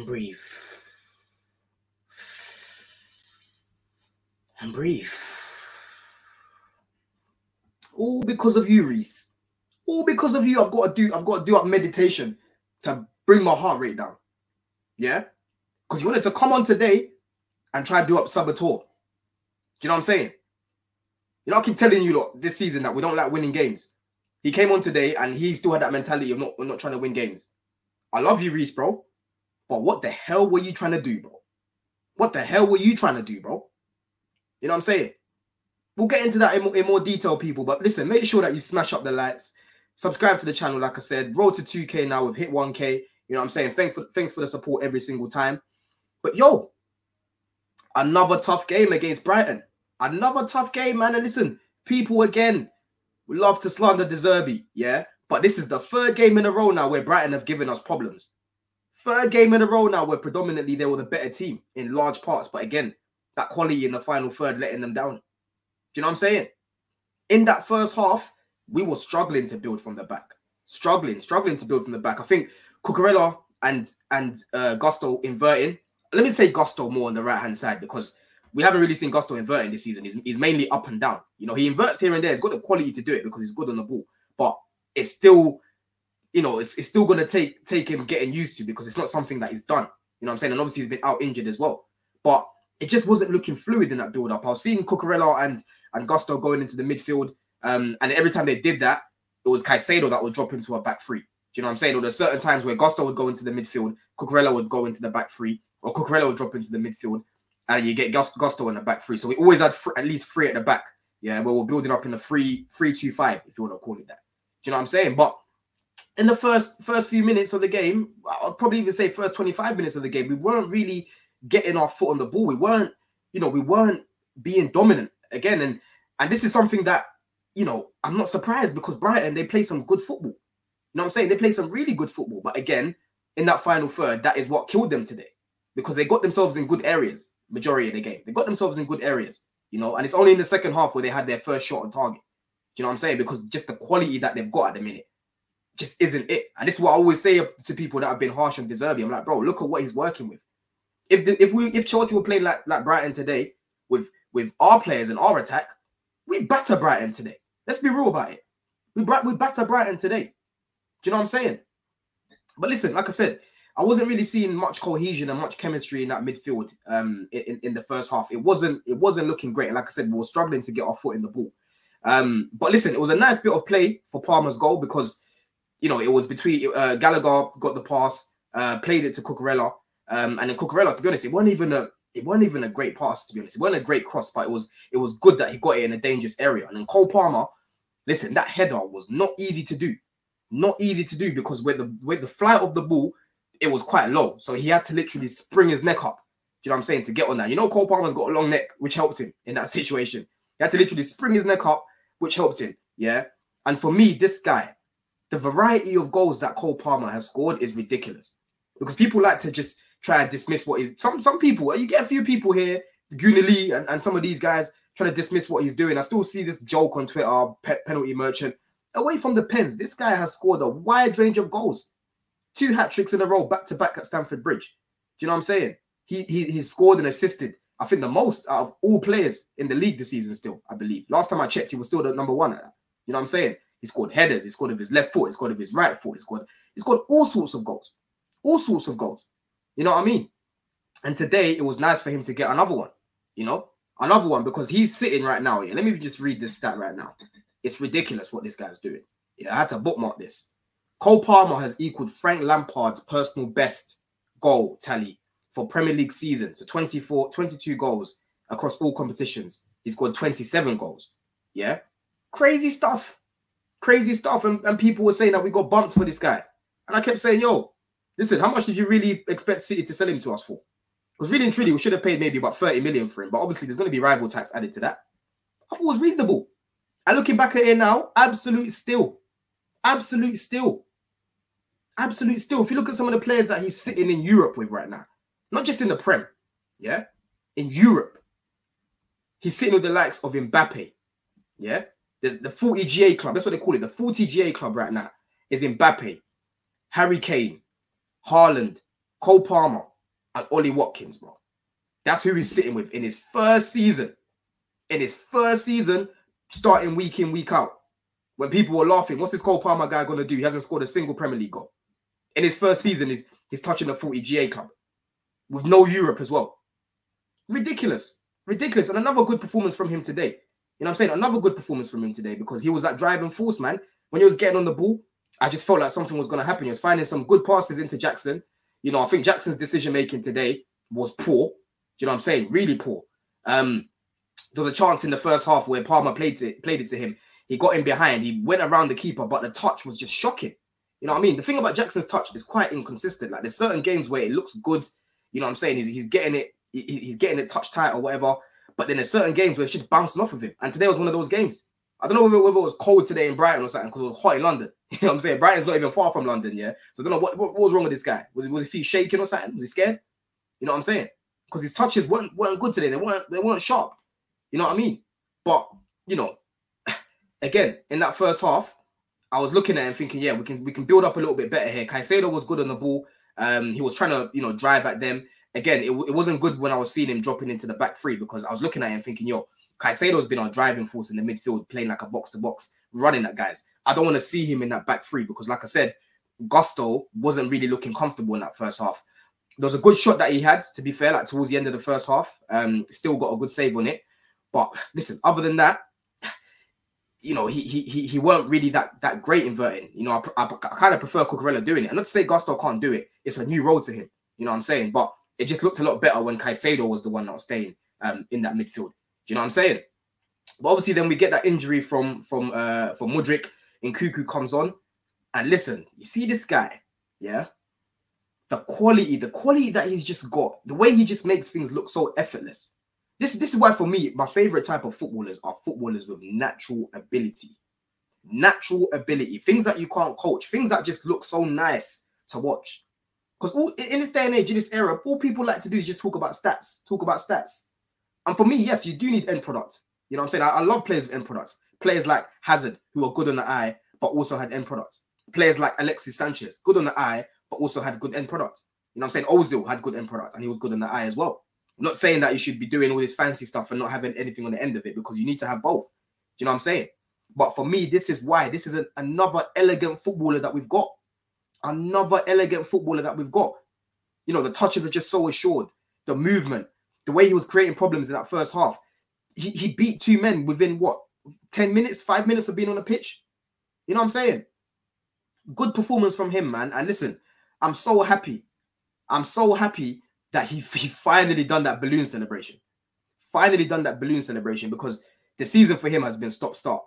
and breathe. And breathe. All because of you, Reese. All because of you. I've got to do up meditation to bring my heart rate down. Yeah? Because you wanted to come on today and try to do up Saboteur. Do you know what I'm saying? You know, I keep telling you lot this season that we don't like winning games. He came on today and he still had that mentality of not trying to win games. I love you, Reese, bro. But what the hell were you trying to do, bro? What the hell were you trying to do, bro? You know what I'm saying? We'll get into that in more detail, people. But listen, make sure that you smash up the likes. Subscribe to the channel, like I said. Road to 2K now. We've hit 1K. You know what I'm saying? Thanks for the support every single time. But yo, another tough game against Brighton. Another tough game, man. And listen, people, again, we love to slander De Zerbi, yeah? But this is the third game in a row now where Brighton have given us problems. Third game in a row now where predominantly they were the better team in large parts. But again, that quality in the final third letting them down. Do you know what I'm saying? In that first half, we were struggling to build from the back. Struggling to build from the back. I think Cucurella and Gusto inverting. Let me say Gusto more on the right-hand side because we haven't really seen Gusto inverting this season. He's mainly up and down. You know, he inverts here and there. He's got the quality to do it because he's good on the ball. But it's still, you know, it's still going to take him getting used to because it's not something that he's done. You know what I'm saying? And obviously he's been out injured as well. But it just wasn't looking fluid in that build-up. I was seeing Cucurella and Gusto going into the midfield. And every time they did that, it was Caicedo that would drop into a back three. Do you know what I'm saying? Or there's certain times where Gusto would go into the midfield, Cucurella would go into the back three, or Cucurella would drop into the midfield, and you get Gusto in the back three. So we always had at least three at the back. Yeah, where we're building up in a 3-2-5, if you want to call it that. Do you know what I'm saying? But in the first few minutes of the game, I'll probably even say first 25 minutes of the game, we weren't really getting our foot on the ball. We weren't being dominant again. And this is something that, you know, I'm not surprised because Brighton, they play some good football. You know what I'm saying? They play some really good football. But again, in that final third, that is what killed them today because they got themselves in good areas, majority of the game. They got themselves in good areas, you know, and it's only in the second half where they had their first shot on target. Do you know what I'm saying? Because just the quality that they've got at the minute just isn't it. And this is what I always say to people that have been harsh on De Zerbi. I'm like, bro, look at what he's working with. If Chelsea were playing like Brighton today with our players and our attack, we batter Brighton today. Let's be real about it. We batter Brighton today. Do you know what I'm saying? But listen, like I said, I wasn't really seeing much cohesion and much chemistry in that midfield in the first half. It wasn't looking great. And like I said, we were struggling to get our foot in the ball. But listen, it was a nice bit of play for Palmer's goal because, you know, it was between Gallagher got the pass, played it to Cucurella. And then Cucurella, to be honest, it wasn't even a great pass, to be honest. It wasn't a great cross, but it was good that he got it in a dangerous area. And then Cole Palmer, listen, that header was not easy to do. Not easy to do because with the flight of the ball, it was quite low. So he had to literally spring his neck up. Do you know what I'm saying? To get on that. You know, Cole Palmer's got a long neck, which helped him in that situation. He had to literally spring his neck up, which helped him. Yeah. And for me, this guy, the variety of goals that Cole Palmer has scored is ridiculous. Because people like to just try to dismiss what he's... Some people, you get a few people here, Gunili and some of these guys trying to dismiss what he's doing. I still see this joke on Twitter, penalty merchant. Away from the pens, this guy has scored a wide range of goals. 2 hat-tricks in a row, back-to-back at Stamford Bridge. Do you know what I'm saying? He's scored and assisted, I think, the most out of all players in the league this season still, I believe. Last time I checked, he was still the #1 at that. You know what I'm saying? He scored headers. He scored with his left foot. He scored with his right foot. He scored all sorts of goals. All sorts of goals. You know what I mean? And today, it was nice for him to get another one. You know? Another one, because he's sitting right now. Yeah, let me just read this stat right now. It's ridiculous what this guy's doing. Yeah, I had to bookmark this. Cole Palmer has equaled Frank Lampard's personal best goal tally for Premier League season. So 22 goals across all competitions. He scored 27 goals. Yeah? Crazy stuff. Crazy stuff. And people were saying that we got bumped for this guy. And I kept saying, yo, listen, how much did you really expect City to sell him to us for? Because really and truly, we should have paid maybe about 30 million for him. But obviously, there's going to be rival tax added to that. I thought it was reasonable. And looking back at it now, absolute steal. Absolute steal. Absolute steal. If you look at some of the players that he's sitting in Europe with right now, not just in the Prem, yeah? In Europe, he's sitting with the likes of Mbappe, yeah? The 40 GA club, that's what they call it. The 40 GA club right now is Mbappe, Harry Kane, Haaland, Cole Palmer, and Ollie Watkins, bro. That's who he's sitting with in his first season. In his first season, starting week in, week out. When people were laughing, what's this Cole Palmer guy going to do? He hasn't scored a single Premier League goal. In his first season, he's touching the 40 GA club. With no Europe as well. Ridiculous. Ridiculous. And another good performance from him today. You know what I'm saying? Another good performance from him today because he was that driving force, man. When he was getting on the ball, I just felt like something was going to happen. He was finding some good passes into Jackson. You know, I think Jackson's decision-making today was poor. Do you know what I'm saying? Really poor. There was a chance in the first half where Palmer played it to him. He got in behind. He went around the keeper, but the touch was just shocking. You know what I mean? The thing about Jackson's touch is quite inconsistent. Like, there's certain games where it looks good. You know what I'm saying? He's getting it. He's getting it touch tight or whatever. But then there's certain games where it's just bouncing off of him. And today was one of those games. I don't know whether it was cold today in Brighton or something because it was hot in London. You know what I'm saying? Brighton's not even far from London, yeah? So I don't know what was wrong with this guy. Was his feet shaking or something? Was he scared? You know what I'm saying? Because his touches weren't good today. They weren't sharp. You know what I mean? But, you know, again, in that first half, I was looking at him thinking, yeah, we can build up a little bit better here. Caicedo was good on the ball. He was trying to, you know, drive at them. Again, it wasn't good when I was seeing him dropping into the back three because I was looking at him thinking, yo, Caicedo's been our driving force in the midfield, playing like a box-to-box, running at guys. I don't want to see him in that back three because, like I said, Gusto wasn't really looking comfortable in that first half. There was a good shot that he had, to be fair, like towards the end of the first half. Still got a good save on it. But listen, other than that, you know, he weren't really that great inverting. You know, I kind of prefer Cucurella doing it. And not to say Gusto can't do it. It's a new role to him. You know what I'm saying? But it just looked a lot better when Caicedo was the one that was staying in that midfield. Do you know what I'm saying? But obviously then we get that injury from Mudryk. Nkunku comes on. And listen, you see this guy, yeah? The quality that he's just got, the way he just makes things look so effortless. This is why, for me, my favorite type of footballers are footballers with natural ability. Natural ability. Things that you can't coach. Things that just look so nice to watch. Because in this day and age, in this era, all people like to do is just talk about stats. Talk about stats. And for me, yes, you do need end product. You know what I'm saying? I love players with end products. Players like Hazard, who are good on the eye, but also had end products. Players like Alexis Sanchez, good on the eye, but also had good end product. You know what I'm saying? Ozil had good end product, and he was good on the eye as well. I'm not saying that you should be doing all this fancy stuff and not having anything on the end of it, because you need to have both. Do you know what I'm saying? But for me, this is why. This is another elegant footballer that we've got. Another elegant footballer that we've got. You know, the touches are just so assured. The movement, the way he was creating problems in that first half. He beat two men within, what, 10 minutes, 5 minutes of being on the pitch? You know what I'm saying? Good performance from him, man. And listen, I'm so happy. I'm so happy that he finally done that balloon celebration. Finally done that balloon celebration, because the season for him has been stop-start.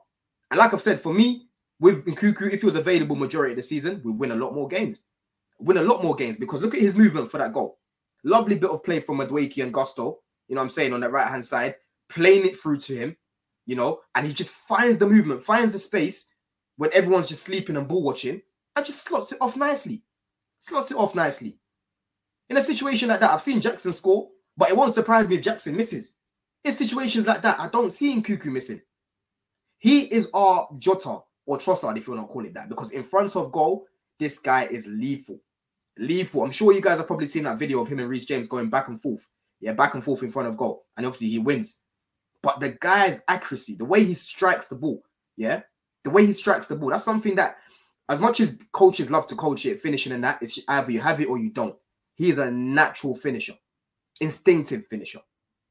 And like I've said, for me, with Nkunku, if he was available majority of the season, we win a lot more games. Win a lot more games, because look at his movement for that goal. Lovely bit of play from Madueke and Gusto, you know what I'm saying, on that right-hand side, playing it through to him, you know, and he just finds the movement, finds the space when everyone's just sleeping and ball watching, and just slots it off nicely. Slots it off nicely. In a situation like that, I've seen Jackson score, but it won't surprise me if Jackson misses. In situations like that, I don't see Nkunku missing. He is our Jota, or Trossard, if you want to call it that, because in front of goal, this guy is lethal. Lethal. I'm sure you guys have probably seen that video of him and Reece James going back and forth. Yeah, back and forth in front of goal. And obviously he wins. But the guy's accuracy, the way he strikes the ball, yeah, the way he strikes the ball, that's something that, as much as coaches love to coach it, finishing and that, it's either you have it or you don't. He is a natural finisher, instinctive finisher.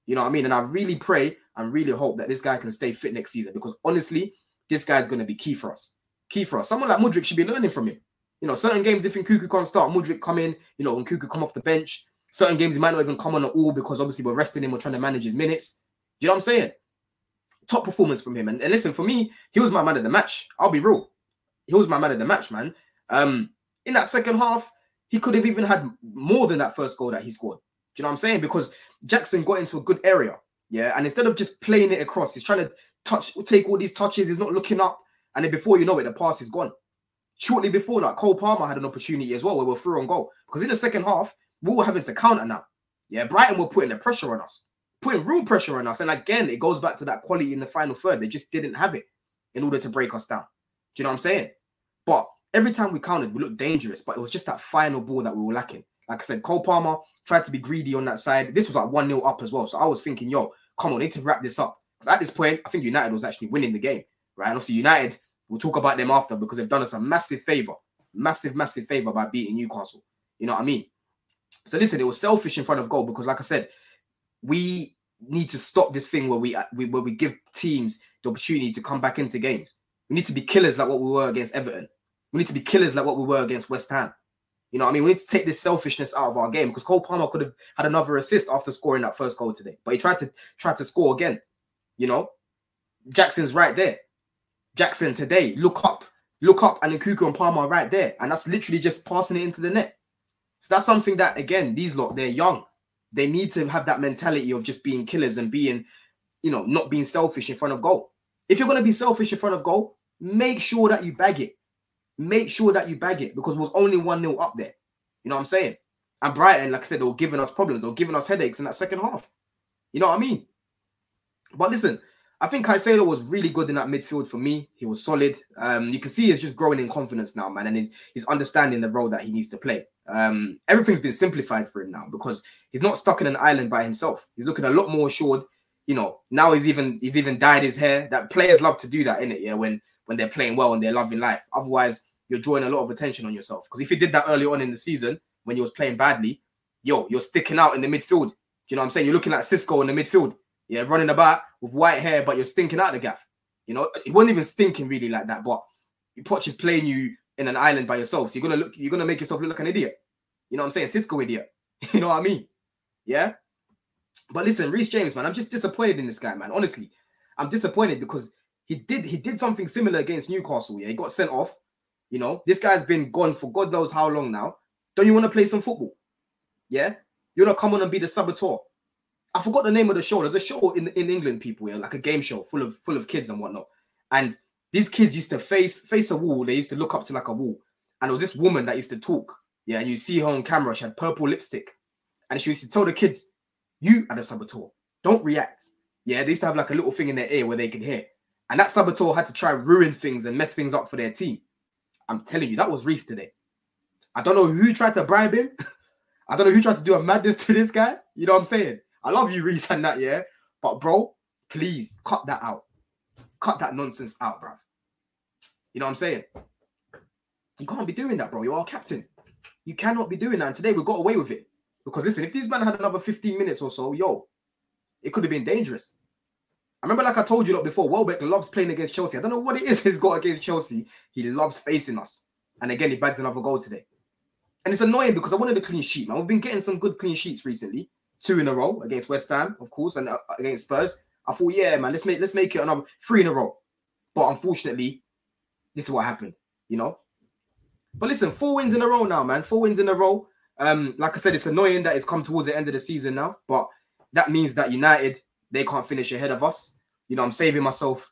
You know what I mean? And I really pray and really hope that this guy can stay fit next season, because honestly, this guy's going to be key for us. Key for us. Someone like Mudryk should be learning from him. You know, certain games, if Nkunku can't start, Mudryk come in, you know, Nkunku come off the bench. Certain games, he might not even come on at all, because obviously we're resting him, we're trying to manage his minutes. Do you know what I'm saying? Top performance from him. And listen, for me, he was my man of the match. I'll be real. He was my man of the match, man. In that second half, he could have even had more than that first goal that he scored. Do you know what I'm saying? Because Jackson got into a good area, yeah? And instead of just playing it across, he's trying to take all these touches, he's not looking up, and then before you know it, the pass is gone. Shortly before that, Cole Palmer had an opportunity as well where we're through on goal. Because in the second half, we were having to counter now. Yeah, Brighton were putting the pressure on us. Putting real pressure on us. And again, it goes back to that quality in the final third. They just didn't have it in order to break us down. Do you know what I'm saying? But every time we counted, we looked dangerous. But it was just that final ball that we were lacking. Like I said, Cole Palmer tried to be greedy on that side. This was like 1-0 up as well. So I was thinking, yo, come on, need to wrap this up. Because at this point, I think United was actually winning the game, right? And obviously United, we'll talk about them after because they've done us a massive favour. Massive favour by beating Newcastle. You know what I mean? So listen, it was selfish in front of goal because, like I said, we need to stop this thing where we give teams the opportunity to come back into games. We need to be killers like what we were against Everton. We need to be killers like what we were against West Ham. You know what I mean? We need to take this selfishness out of our game because Cole Palmer could have had another assist after scoring that first goal today, but he tried to score again. You know, Jackson's right there. Jackson today, look up, and Nkunku and Palmer are right there, and that's literally just passing it into the net. So that's something that, again, these lot, they're young. They need to have that mentality of just being killers and being, you know, not being selfish in front of goal. If you're going to be selfish in front of goal, make sure that you bag it. Make sure that you bag it because it was only 1-0 up there. You know what I'm saying? And Brighton, like I said, they were giving us problems. They were giving us headaches in that second half. You know what I mean? But listen, I think Caicedo was really good in that midfield for me. He was solid. You can see he's just growing in confidence now, man. And he's understanding the role that he needs to play. Everything's been simplified for him now because he's not stuck in an island by himself. He's looking a lot more assured. You know, now he's even dyed his hair. That players love to do that, innit? Yeah, when they're playing well and they're loving life. Otherwise, you're drawing a lot of attention on yourself. Because if you did that early on in the season when you was playing badly, yo, you're sticking out in the midfield. Do you know what I'm saying? You're looking like Cisco in the midfield. Yeah, running about with white hair, but you're stinking out the gaff. You know, he wasn't even stinking really like that, but Poch is playing you in an island by yourself. So you're gonna make yourself look like an idiot. You know what I'm saying? Cisco idiot. You know what I mean? Yeah. But listen, Reece James, man, I'm just disappointed in this guy, man. Honestly, I'm disappointed because he did something similar against Newcastle. Yeah, he got sent off. You know, this guy's been gone for God knows how long now. Don't you want to play some football? Yeah, you want to come on and be the saboteur? I forgot the name of the show. There's a show in England, people, yeah, like a game show full of kids and whatnot. And these kids used to face a wall. They used to look up to like a wall. And there was this woman that used to talk. Yeah, and you see her on camera. She had purple lipstick. And she used to tell the kids, you are the saboteur. Don't react. Yeah, they used to have like a little thing in their ear where they could hear. And that saboteur had to try and ruin things and mess things up for their team. I'm telling you, that was Reece today. I don't know who tried to bribe him. I don't know who tried to do a madness to this guy. You know what I'm saying? I love you, Reece, and that, yeah? But, bro, please, cut that out. Cut that nonsense out, bruv. You know what I'm saying? You can't be doing that, bro. You're our captain. You cannot be doing that. And today, we got away with it. Because, listen, if these men had another 15 minutes or so, yo, it could have been dangerous. I remember, like I told you lot before, Welbeck loves playing against Chelsea. I don't know what it is he's got against Chelsea. He loves facing us. And again, he bags another goal today. And it's annoying because I wanted a clean sheet, man. We've been getting some good clean sheets recently. 2 in a row against West Ham, of course, and against Spurs. I thought, yeah, man, let's make it another 3 in a row. But unfortunately, this is what happened, you know? But listen, 4 wins in a row now, man. 4 wins in a row. Like I said, it's annoying that it's come towards the end of the season now. But that means that United, they can't finish ahead of us. You know, I'm saving myself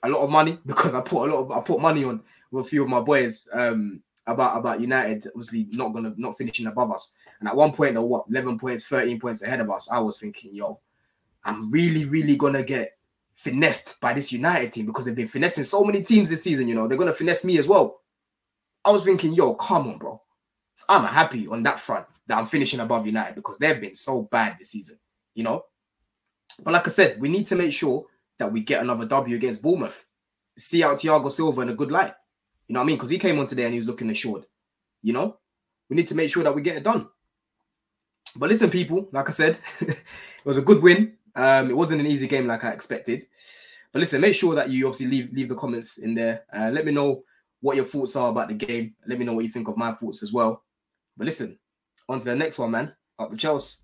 a lot of money because I put money on with a few of my boys about United obviously not finishing above us. And at one point, they're what, 11 points, 13 points ahead of us. I was thinking, yo, I'm really gonna get finessed by this United team because they've been finessing so many teams this season. You know, they're gonna finesse me as well. I was thinking, yo, come on, bro. So I'm happy on that front that I'm finishing above United because they've been so bad this season. You know. But like I said, we need to make sure that we get another W against Bournemouth. See out Thiago Silva in a good light. You know what I mean? Because he came on today and he was looking assured. You know? We need to make sure that we get it done. But listen, people, like I said, it was a good win. It wasn't an easy game like I expected. But listen, make sure that you obviously leave the comments in there. Let me know what your thoughts are about the game. Let me know what you think of my thoughts as well. But listen, on to the next one, man. Up the Chels.